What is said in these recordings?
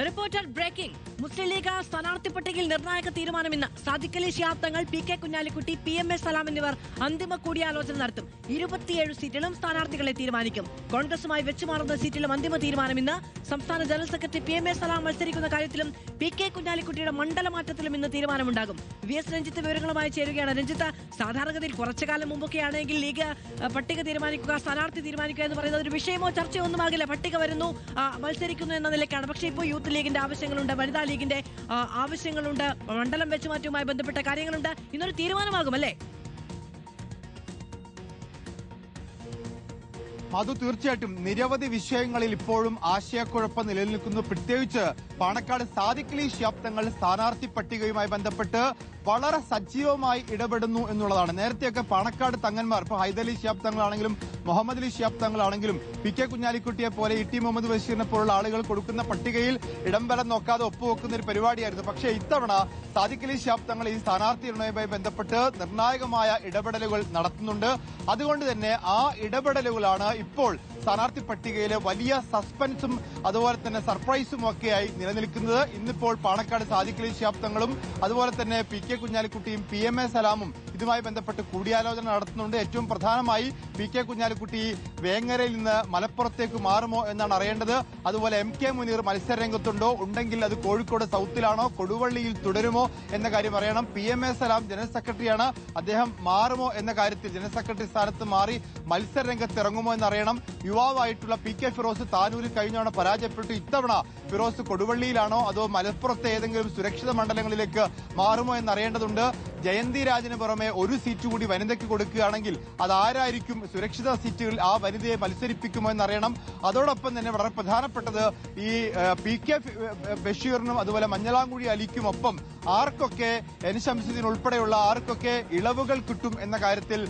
Reporter breaking. മുസ്ലിം league സ്ഥാനാർത്ഥി പട്ടികയിൽ നിർണായക തീരുമാനം ഇന്ന്. Sadiq Ali Shihab Thangal, P K Kunhalikutty, PM സലാം എന്നിവർ അന്തിമ കൂടിയാലോചന നടത്തും. 27 സീറ്റിലും സ്ഥാനാർത്ഥികളെ തീരുമാനിക്കും. കോൺഗ്രസുമായി വെച്ചുമാറുന്ന സീറ്റിലും അന്തിമ തീരുമാനം ഇന്ന്. സംസ്ഥാന ജനറൽ സെക്രട്ടറി PM സലാം മത്സരിക്കുന്ന കാര്യത്തിലും പി കെ കുഞ്ഞാലിക്കുട്ടിയുടെ മണ്ഡലമാറ്റത്തിലും ഇന്ന് തീരുമാനമുണ്ടാകും. VS രഞ്ജിത്ത് വിവരങ്ങളുമായി ചേരുകയാണ്. രഞ്ജിത്ത്, സാധാരണഗതിയിൽ കുറച്ചു കാലം മുമ്പൊക്കെയാണെങ്കിൽ ലീഗ് പട്ടിക തീരുമാനിക്കുക, സ്ഥാനാർത്ഥി തീരുമാനിക്കുക എന്ന് പറയുന്നത് ഒരു വിഷയമോ ചർച്ചയോ ഒന്നുമാകില്ല. പട്ടിക വരുന്നു, മത്സരിക്കുന്നു എന്ന നിലയ്ക്കാണ്. പക്ഷേ ഇപ്പോൾ യൂത്ത് ലീഗിന്റെ ആവശ്യങ്ങളുണ്ട്, വനിതാ ലീഗിന്റെ ആവശ്യങ്ങളുണ്ട്, മണ്ഡലം വെച്ചുമാറ്റവുമായി ബന്ധപ്പെട്ട കാര്യങ്ങളുണ്ട്. ഇന്നൊരു തീരുമാനമാകും അല്ലേ? അത് തീർച്ചയായിട്ടും നിരവധി വിഷയങ്ങളിൽ ഇപ്പോഴും ആശയക്കുഴപ്പം നിലനിൽക്കുന്നു. പ്രത്യേകിച്ച് പാണക്കാട് സാദിഖ് അലി ശിഹാബ് തങ്ങൾ സ്ഥാനാർത്ഥി പട്ടികയുമായി ബന്ധപ്പെട്ട് വളരെ സജീവമായി ഇടപെടുന്നു എന്നുള്ളതാണ്. നേരത്തെയൊക്കെ പാണക്കാട് തങ്ങന്മാർ, ഇപ്പൊ ഹൈദരലി ശിഹാബ് തങ്ങളാണെങ്കിലും മുഹമ്മദ് അലി ശിഹാബ് തങ്ങളാണെങ്കിലും പി കെ കുഞ്ഞാലിക്കുട്ടിയെ പോലെ ഇ ടി മുഹമ്മദ് ബഷീറിനെ പോലുള്ള ആളുകൾ കൊടുക്കുന്ന പട്ടികയിൽ ഇടംബലം നോക്കാതെ ഒപ്പുവെക്കുന്ന ഒരു പരിപാടിയായിരുന്നു. പക്ഷേ ഇത്തവണ സാദിഖ് അലി ശിഹാബ് തങ്ങൾ ഈ സ്ഥാനാർത്ഥി നിർണയവുമായി ബന്ധപ്പെട്ട് നിർണായകമായ ഇടപെടലുകൾ നടത്തുന്നുണ്ട്. അതുകൊണ്ട് തന്നെ ആ ഇടപെടലുകളാണ് ഇപ്പോൾ സ്ഥാനാർത്ഥി പട്ടികയിലെ വലിയ സസ്പെൻസും അതുപോലെ തന്നെ സർപ്രൈസും ഒക്കെയായി നിലനിൽക്കുന്നത്. ഇന്നിപ്പോൾ പാണക്കാട് സാദിഖ് അലി ശിഹാബ് തങ്ങളും അതുപോലെ തന്നെ പി കെ കുഞ്ഞാലിക്കുട്ടിയും PM സലാമും ഇതുമായി ബന്ധപ്പെട്ട് കൂടിയാലോചന നടത്തുന്നുണ്ട്. ഏറ്റവും പ്രധാനമായി പി കെ കുഞ്ഞാലിക്കുട്ടി വേങ്ങരയിൽ നിന്ന് മലപ്പുറത്തേക്ക് മാറുമോ എന്നാണ് അറിയേണ്ടത്. അതുപോലെ MK മുനീർ മത്സരരംഗത്തുണ്ടോ, ഉണ്ടെങ്കിൽ അത് കോഴിക്കോട് സൗത്തിലാണോ, കൊടുവള്ളിയിൽ തുടരുമോ എന്ന കാര്യം അറിയണം. PM സലാം ജനറൽ സെക്രട്ടറിയാണ്, അദ്ദേഹം മാറുമോ എന്ന കാര്യത്തിൽ ജനറൽ സെക്രട്ടറി സ്ഥാനത്ത് മാറി മത്സരരംഗത്ത് ഇറങ്ങുമോ എന്നറിയണം. യുവാവായിട്ടുള്ള PK ഫിറോസ് താനൂരിൽ കഴിഞ്ഞവണ പരാജയപ്പെട്ടു. ഇത്തവണ ഫിറോസ് കൊടുവള്ളിയിലാണോ അതോ മലപ്പുറത്തെ ഏതെങ്കിലും സുരക്ഷിത മണ്ഡലങ്ങളിലേക്ക് മാറുമോ എന്നറിയേണ്ടതുണ്ട്. ജയന്തി രാജിന് പുറമെ ഒരു സീറ്റ് കൂടി വനിതയ്ക്ക് കൊടുക്കുകയാണെങ്കിൽ അതാരായിരിക്കും സുരക്ഷിത സീറ്റുകൾ, ആ വനിതയെ മത്സരിപ്പിക്കുമോ എന്നറിയണം. അതോടൊപ്പം തന്നെ വളരെ പ്രധാനപ്പെട്ടത് ഈ PK ബഷീറിനും അതുപോലെ മഞ്ഞളാംകുഴി അലിക്കുമൊപ്പം ആർക്കൊക്കെ ശംസുദ്ദീൻ ഉൾപ്പെടെയുള്ള ആർക്കൊക്കെ ഇളവുകൾ കിട്ടും എന്ന കാര്യത്തിൽ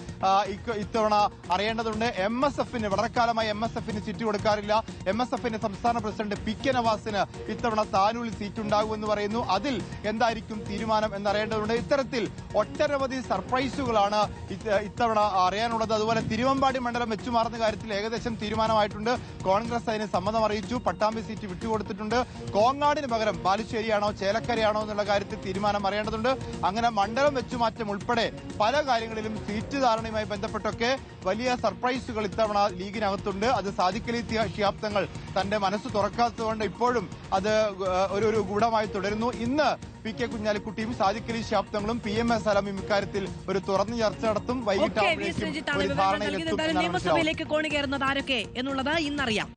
ഇത്തവണ അറിയേണ്ടതുണ്ട്. MSFന് വളരെ കാലമായി MSFന് സീറ്റ് കൊടുക്കാറില്ല. MSFന്റെ സംസ്ഥാന പ്രസിഡന്റ് PK നവാസിന് ഇത്തവണ താനൂരിൽ സീറ്റ് ഉണ്ടാകുമെന്ന് പറയുന്നു. അതിൽ എന്തായിരിക്കും തീരുമാനം എന്നറിയേണ്ടതുണ്ട്. ഇത്തരത്തിൽ ഒട്ടനവധി സർപ്രൈസുകളാണ് ഇത്തവണ അറിയാനുള്ളത്. അതുപോലെ തിരുവമ്പാടി മണ്ഡലം വെച്ചുമാറുന്ന കാര്യത്തിൽ ഏകദേശം തീരുമാനമായിട്ടുണ്ട്. കോൺഗ്രസ് അതിന് സമ്മതം അറിയിച്ചു. പട്ടാമ്പി സീറ്റ് വിട്ടുകൊടുത്തിട്ടുണ്ട്. കോങ്ങാടിന് പകരം ബാലുശ്ശേരിയാണോ ചേലക്കരയാണോ എന്നുള്ള കാര്യത്തിൽ തീരുമാനം അറിയേണ്ടതുണ്ട്. അങ്ങനെ മണ്ഡലം വെച്ചുമാറ്റം ഉൾപ്പെടെ പല കാര്യങ്ങളിലും സീറ്റ് ധാരണയുമായി ബന്ധപ്പെട്ടൊക്കെ വലിയ സർപ്രൈസുകൾ ഇത്തവണ ലീഗിനകത്തുണ്ട്. അത് സാദിഖ് അലി ശിഹാബ് തങ്ങൾ തന്റെ മനസ്സ് തുറക്കാത്തതുകൊണ്ട് ഇപ്പോഴും അത് ഒരു ഗൂഢമായി തുടരുന്നു. ഇന്ന് പി കെ കുഞ്ഞാലിക്കുട്ടിയും സാദിഖ് അലി ശിഹാബ് തങ്ങളും PM സലാമും ഇക്കാര്യത്തിൽ ഒരു തുറന്ന ചർച്ച നടത്തും. വൈകിട്ട് നിയമസഭയിലേക്ക് കോണി കയറുന്നത് ആരൊക്കെ എന്നുള്ളത് ഇന്നറിയാം.